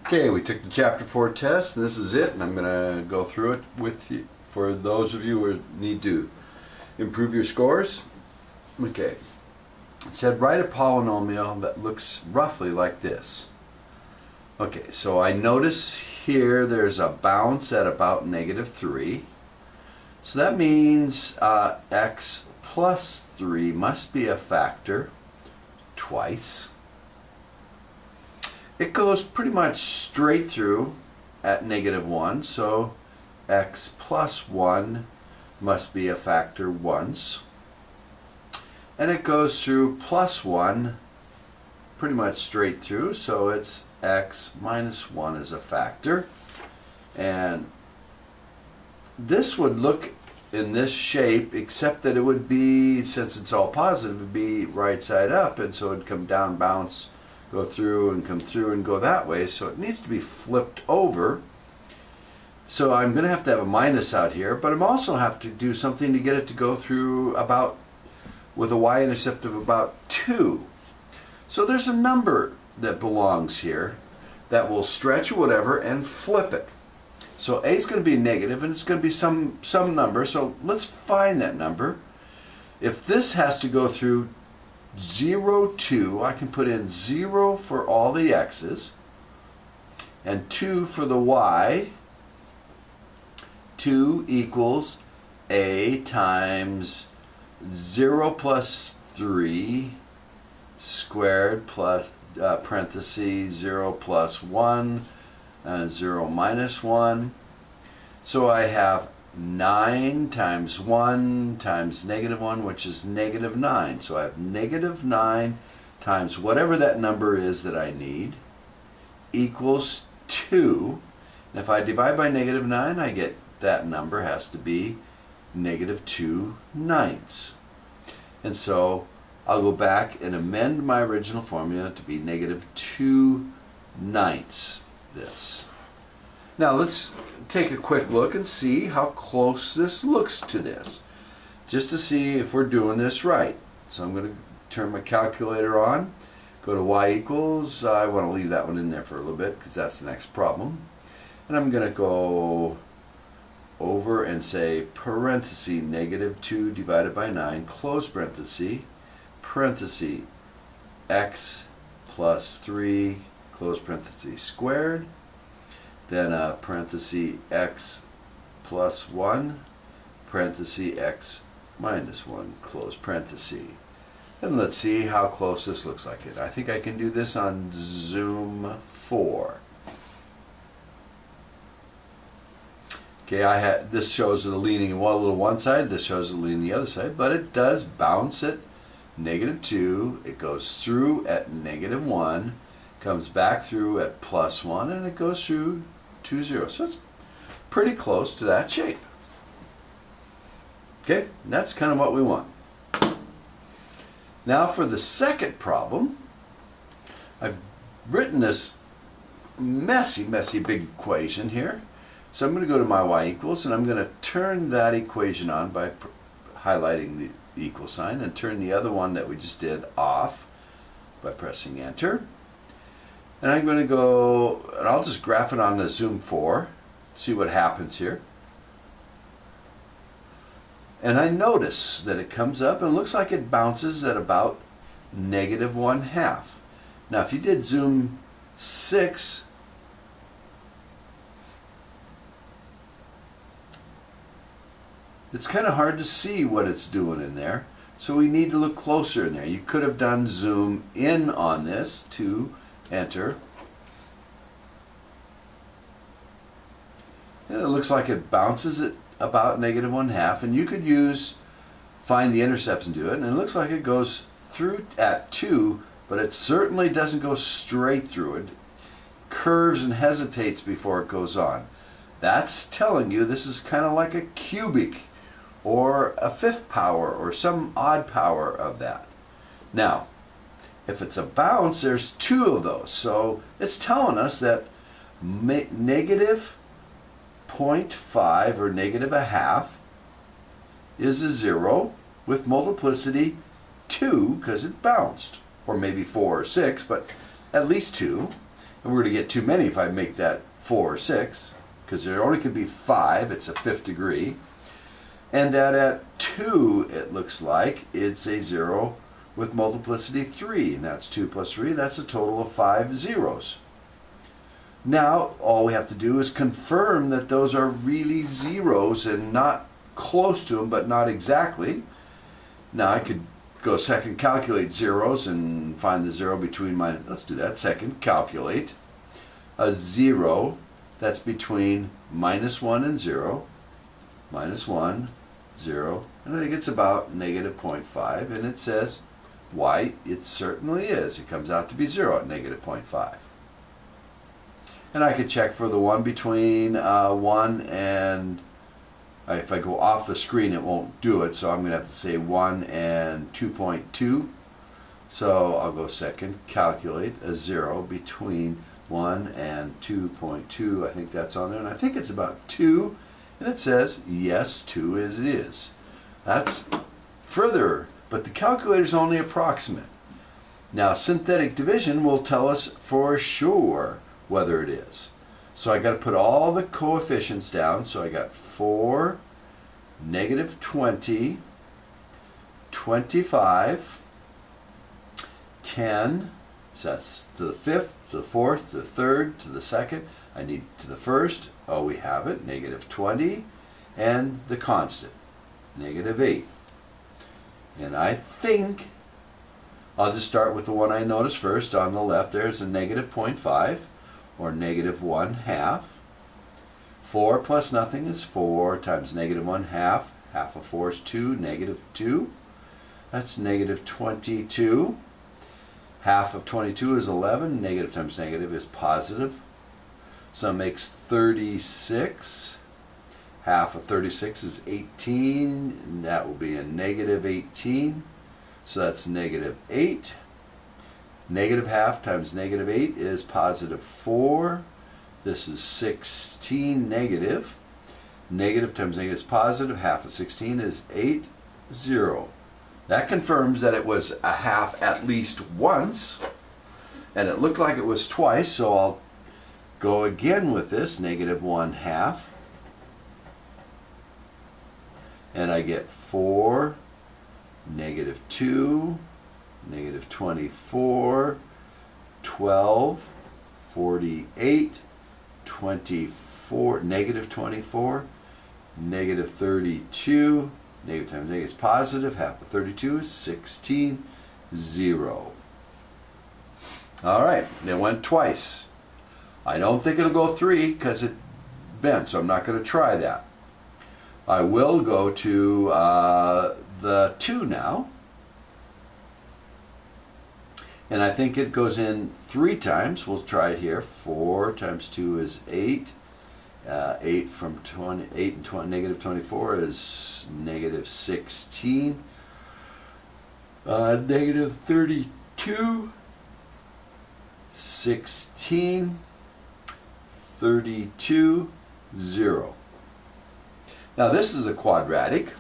Okay, we took the Chapter 4 test, and this is it, and I'm going to go through it with you for those of you who need to improve your scores. Okay, it said write a polynomial that looks roughly like this. Okay, so I notice here there's a bounce at about -3. So that means x plus 3 must be a factor twice. It goes pretty much straight through at -1, so x plus 1 must be a factor once. And it goes through plus 1 pretty much straight through, so it's x minus 1 is a factor. And this would look in this shape, except that it would be, since it's all positive, it would be right side up, and so it would come down, bounce, go through and come through and go that way, so it needs to be flipped over. So I'm going to have a minus out here, but I'm also have to do something to get it to go through about with a y-intercept of about 2. So there's a number that belongs here that will stretch or whatever and flip it. So a is going to be negative, and it's going to be some number, so let's find that number. If this has to go through 0, 2, I can put in 0 for all the x's and 2 for the y. 2 equals a times 0 plus 3 squared plus parentheses 0 plus 1 and 0 minus 1. So I have 9 times 1 times -1, which is -9. So I have -9 times whatever that number is that I need equals 2. And if I divide by -9, I get that number has to be -2/9. And so I'll go back and amend my original formula to be -2/9 this. Now let's take a quick look and see how close this looks to this, just to see if we're doing this right. So I'm going to turn my calculator on, go to y equals, I want to leave that one in there for a little bit because that's the next problem. And I'm going to go over and say parenthesis -2 divided by 9, close parenthesis, parenthesis x plus 3, close parenthesis squared, then parenthesis x plus 1, parenthesis x minus 1, close parenthesis. And let's see how close this looks like it. I think I can do this on Zoom 4. Okay, this shows it leaning a little one side, this shows it leaning the other side, but it does bounce at -2, it goes through at -1, comes back through at +1, and it goes through 2, 0. So it's pretty close to that shape. Okay, and that's kind of what we want. Now for the second problem, I've written this messy big equation here. So I'm going to go to my y equals, and I'm going to turn that equation on by highlighting the equal sign, and turn the other one that we just did off by pressing enter. And I'm going to go, and I'll just graph it on the Zoom 4, see what happens here. And I notice that it comes up and it looks like it bounces at about -1/2. Now if you did Zoom 6, it's kind of hard to see what it's doing in there, so we need to look closer in there. You could have done zoom in on this to enter, and it looks like it bounces at about -1/2, and you could find the intercepts and do it, and it looks like it goes through at 2, but it certainly doesn't go straight through. It curves and hesitates before it goes on. That's telling you this is kind of like a cubic or a 5th power or some odd power of that. Now if it's a bounce, there's 2 of those, so it's telling us that -0.5 or -1/2 is a 0 with multiplicity 2 because it bounced, or maybe 4 or 6, but at least 2. And we're going to get too many if I make that 4 or 6, because there only could be 5. It's a 5th degree. And that at 2, it looks like it's a 0 with multiplicity 3. And that's 2 plus 3. That's a total of 5 zeros. Now, all we have to do is confirm that those are really zeros and not close to them, but not exactly. Now, I could go second, calculate zeros and find the 0 between my, let's do that, second, calculate a 0 that's between -1 and 0, -1, 0, and I think it's about -0.5, and it says, why, it certainly is. It comes out to be 0 at -0.5. And I could check for the one between 1 and, if I go off the screen it won't do it, so I'm going to have to say 1 and 2.2. So I'll go second, calculate a 0 between 1 and 2.2. I think that's on there, and I think it's about 2, and it says, yes, 2 it is. That's further, but the calculator is only approximate. Now, synthetic division will tell us for sure whether it is. So I got to put all the coefficients down. So I got 4, -20, 25, 10, so that's to the 5th, to the 4th, to the 3rd, to the 2nd. I need to the 1st, oh we have it, -20, and the constant, -8. And I think I'll just start with the one I noticed first on the left. There's a -0.5. or -1/2. 4 plus nothing is 4 times -1/2. Half of 4 is 2, -2. That's -22. Half of 22 is 11. Negative times negative is positive. So it makes 36. Half of 36 is 18. And that will be a -18. So that's -8. Negative half times -8 is positive 4. This is 16 negative. Negative times negative is positive. Half of 16 is 8, 0. That confirms that it was a half at least once. And it looked like it was twice, so I'll go again with this, -1/2. And I get 4, -2, -24, 12, 48, 24, -24, -32, negative times negative is positive, half of 32 is 16, 0. Alright, it went twice. I don't think it'll go 3 because it bent, so I'm not going to try that. I will go to the 2 now. And I think it goes in 3 times. We'll try it here. 4 times 2 is 8. 8 from 8 and -24 is -16. -32. 16. 32. 0. Now this is a quadratic.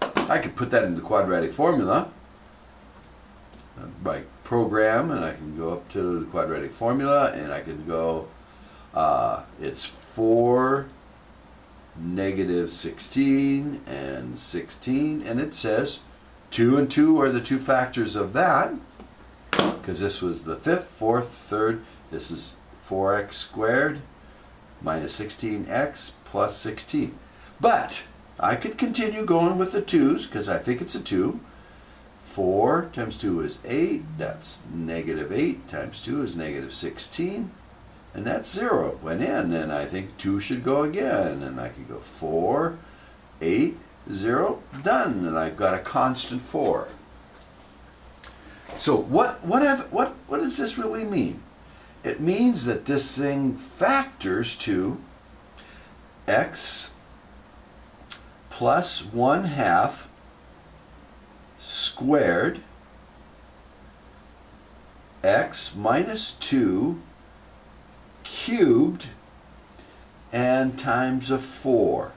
I could put that into the quadratic formula by program, and I can go up to the quadratic formula, and I can go, it's 4, -16, and 16, and it says 2 and 2 are the two factors of that, because this was the 5th, 4th, 3rd. This is 4x squared minus 16x plus 16. But I could continue going with the 2's because I think it's a 2. 4 times 2 is 8. That's -8 times 2 is -16. And that's 0. Went in, and I think 2 should go again. And I can go 4, 8, 0, done. And I've got a constant 4. So what does this really mean? It means that this thing factors to x plus 1/2 squared x minus 2 cubed and times a 4.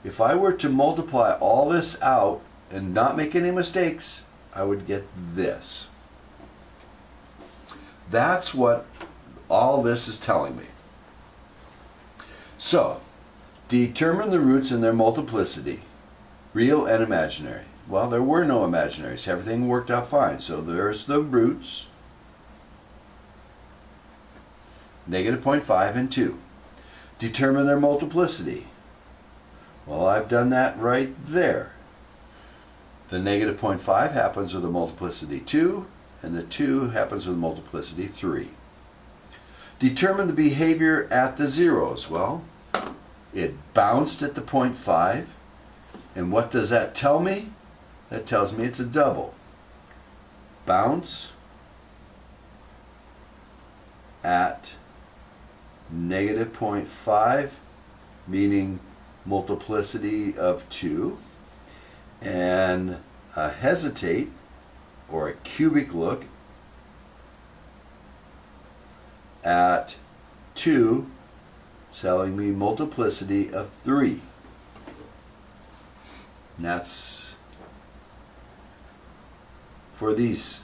If I were to multiply all this out and not make any mistakes, I would get this. That's what all this is telling me. So, determine the roots and their multiplicity, real and imaginary. Well, there were no imaginaries. Everything worked out fine. So there's the roots, negative 0.5 and 2. Determine their multiplicity. Well, I've done that right there. The negative 0.5 happens with a multiplicity 2, and the 2 happens with multiplicity 3. Determine the behavior at the zeros. Well, it bounced at the 0.5, and what does that tell me? That tells me it's a double. Bounce at negative 0.5, meaning multiplicity of 2, and a hesitate, or a cubic look, at 2, telling me multiplicity of 3. And that's for these.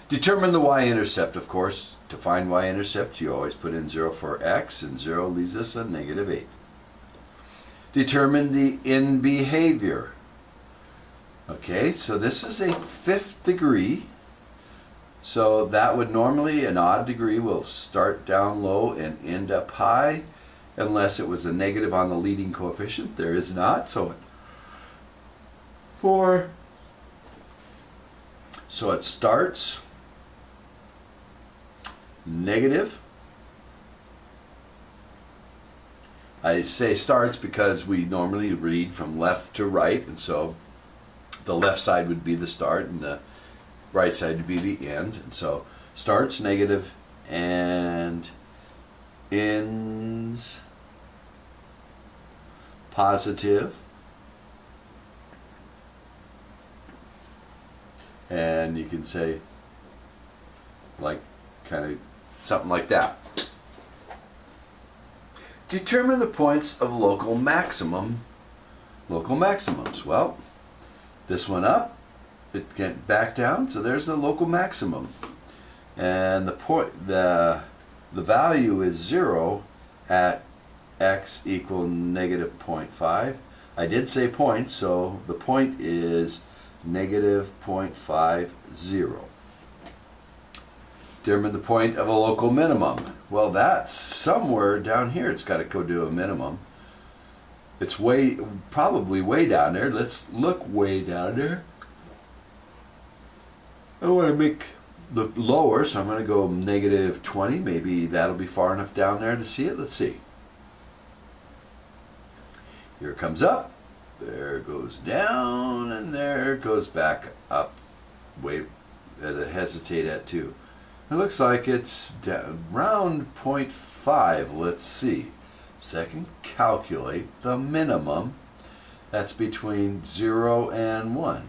Determine the y-intercept, of course. To find y-intercept, you always put in 0 for x, and 0 leaves us a negative 8. Determine the in behavior. Okay, so this is a 5th degree. So that would normally, an odd degree will start down low and end up high, unless it was a negative on the leading coefficient. There is not, so it starts negative. I say starts because we normally read from left to right, and so the left side would be the start and the right side would be the end. And so starts negative and ends positive, and you can say like kind of something like that. Determine the points of local maximums. Well, this one up, it went back down, so there's the local maximum, and the value is 0 at x equal negative 0.5. I did say points, so the point is negative 0.50. Determine the point of a local minimum. Well, that's somewhere down here. It's got to go to a minimum. It's probably way down there. Let's look way down there. I want to make look lower, so I'm going to go negative 20. Maybe that'll be far enough down there to see it. Let's see. Here it comes up. There it goes down, and there it goes back up. Wait, hesitate at 2. It looks like it's around 0.5. Let's see. Second, calculate the minimum. That's between 0 and 1.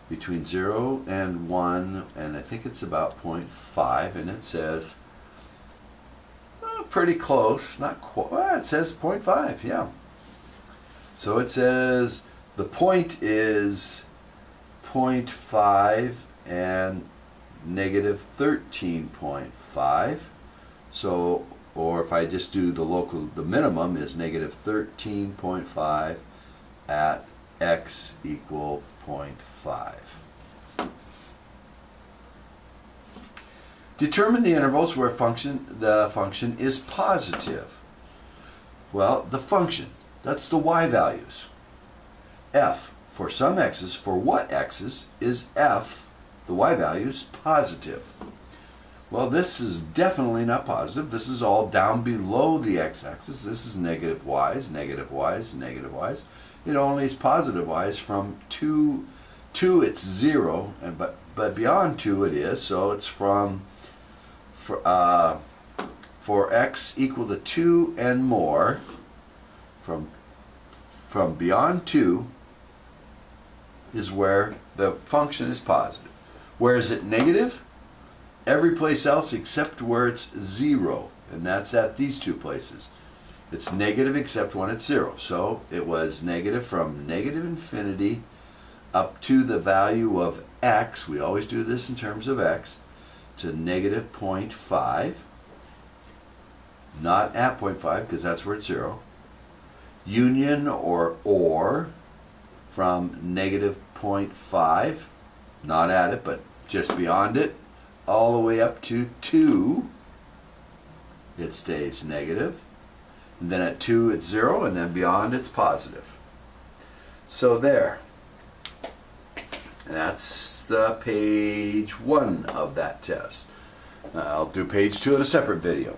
Between 0 and 1, and I think it's about 0.5, and it says pretty close. Not quite. Well, it says 0.5, yeah. So it says the point is 0.5 and negative 13.5. So, or if I just do the minimum is negative 13.5 at x equal 0.5. Determine the intervals where the function is positive. Well, the function, that's the y values. F, for some x's, for what x's is f, the y values, positive? Well, this is definitely not positive. This is all down below the x-axis. This is negative y's, negative y's, negative y's. It only is positive y's from 2, it's 0, but beyond 2 it is, so it's for x equal to 2 and more, from beyond 2 is where the function is positive. Where is it negative? Every place else except where it's 0, and that's at these two places. It's negative except when it's 0. So it was negative from negative infinity up to the value of x. We always do this in terms of x, to negative 0.5, not at 0.5 because that's where it's 0, union or from negative 0.5, not at it, but just beyond it, all the way up to 2, it stays negative. And then at 2 it's 0, and then beyond it's positive. So there. That's the page 1 of that test. I'll do page 2 in a separate video.